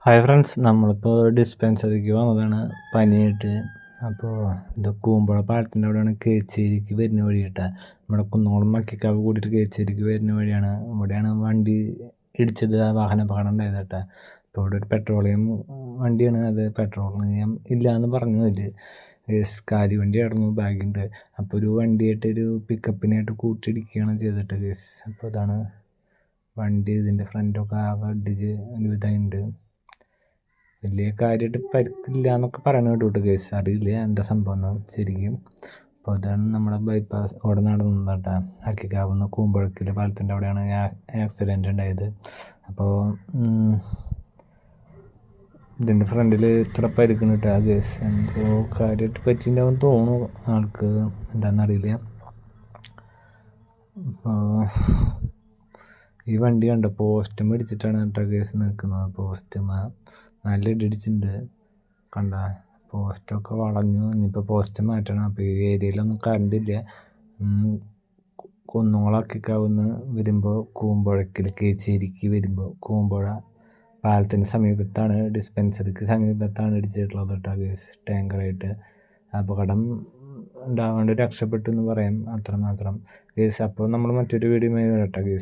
Hi friends, നമ്മളിപ്പോൾ ഡിസ്പെൻസറിക്ക് വന്നതാണ് പനിയായിട്ട്. അപ്പോൾ ഇത് കൂമ്പുഴ പാലത്തിൻ്റെ അവിടെയാണ് കേച്ചേരിക്ക് വരുന്ന വഴി കേട്ടോ. നമ്മുടെ കുന്നംകുളം മക്കിക്കാവ് കൂടിയിട്ട് കേച്ചേരിക്ക് വരുന്ന വഴിയാണ്. ഇവിടെയാണ് വണ്ടി ഇടിച്ചത്, ആ വാഹന അപകടം ഉണ്ടായത് കേട്ടോ. അപ്പോൾ ഇവിടെ ഒരു പെട്രോളിയം വണ്ടിയാണ്, അത് പെട്രോളിയം ഇല്ല എന്ന് പറഞ്ഞതിൽ കാരി വണ്ടിയായിരുന്നു, ബാഗുണ്ട്. അപ്പോൾ ഒരു വണ്ടിയായിട്ട് ഒരു പിക്കപ്പിനായിട്ട് കൂട്ടിയിടിക്കുകയാണ് ചെയ്തിട്ട് കേസ്. അപ്പോൾ ഇതാണ് വണ്ടി, ഇതിൻ്റെ ഫ്രണ്ടൊക്കെ ആകെ ഇടിച്ച് ഒരു ഇതായിട്ടുണ്ട്. വലിയ കാര്യമായിട്ട് പരിക്കില്ല എന്നൊക്കെ പറയണ കേട്ടു കേസ്, അറിയില്ല എന്താ സംഭവം ശരിക്കും. അപ്പോൾ അതാണ് നമ്മുടെ ബൈപ്പാസ് അവിടെ നടന്നത് കേട്ടോ. അക്കിക്കാവുന്ന കൂമ്പഴക്കിലെ പാലത്തിൻ്റെ അവിടെയാണ് ആക്സിഡൻറ്റ് ഉണ്ടായത്. അപ്പോൾ ഇതിൻ്റെ ഫ്രണ്ടിൽ ഇത്ര പരിക്കണം കേട്ടോ. ആ കേസ് എന്തോ കാര്യമായിട്ട് പറ്റിയിട്ടുണ്ടാവും തോന്നുന്നു ആൾക്ക്, എന്താണെന്നറിയില്ല. അപ്പോൾ ഈ വണ്ടി കണ്ടോ, പോസ്റ്റ് ഇടിച്ചിട്ടാണ് കേട്ടോ കേസ് നിൽക്കുന്നത്. പോസ്റ്റമ്മ നല്ല ഇടിച്ചിട്ടുണ്ട് കണ്ട, പോസ്റ്റൊക്കെ വളഞ്ഞു. ഇനിയിപ്പോൾ പോസ്റ്റ് മാറ്റണം. അപ്പോൾ ഈ ഏരിയയിലൊന്നും കറണ്ടില്ല. കുന്നുകളാക്കിക്കാവുന്ന വരുമ്പോൾ കൂമ്പുഴക്കിൽ കേച്ചേരിക്ക് വരുമ്പോൾ കൂമ്പുഴ പാലത്തിന് സമീപത്താണ്, ഡിസ്പെൻസറിക്ക് സമീപത്താണ് ഇടിച്ചിട്ടുള്ളത് കേട്ടോ കേസ്. ടാങ്കറായിട്ട് അപകടം ഉണ്ടാവാണ്ട് രക്ഷപ്പെട്ടു എന്ന് പറയാം, അത്രമാത്രം കേസ്. അപ്പോൾ നമ്മൾ മറ്റൊരു വീഡിയോ കേട്ടോ കേസ്.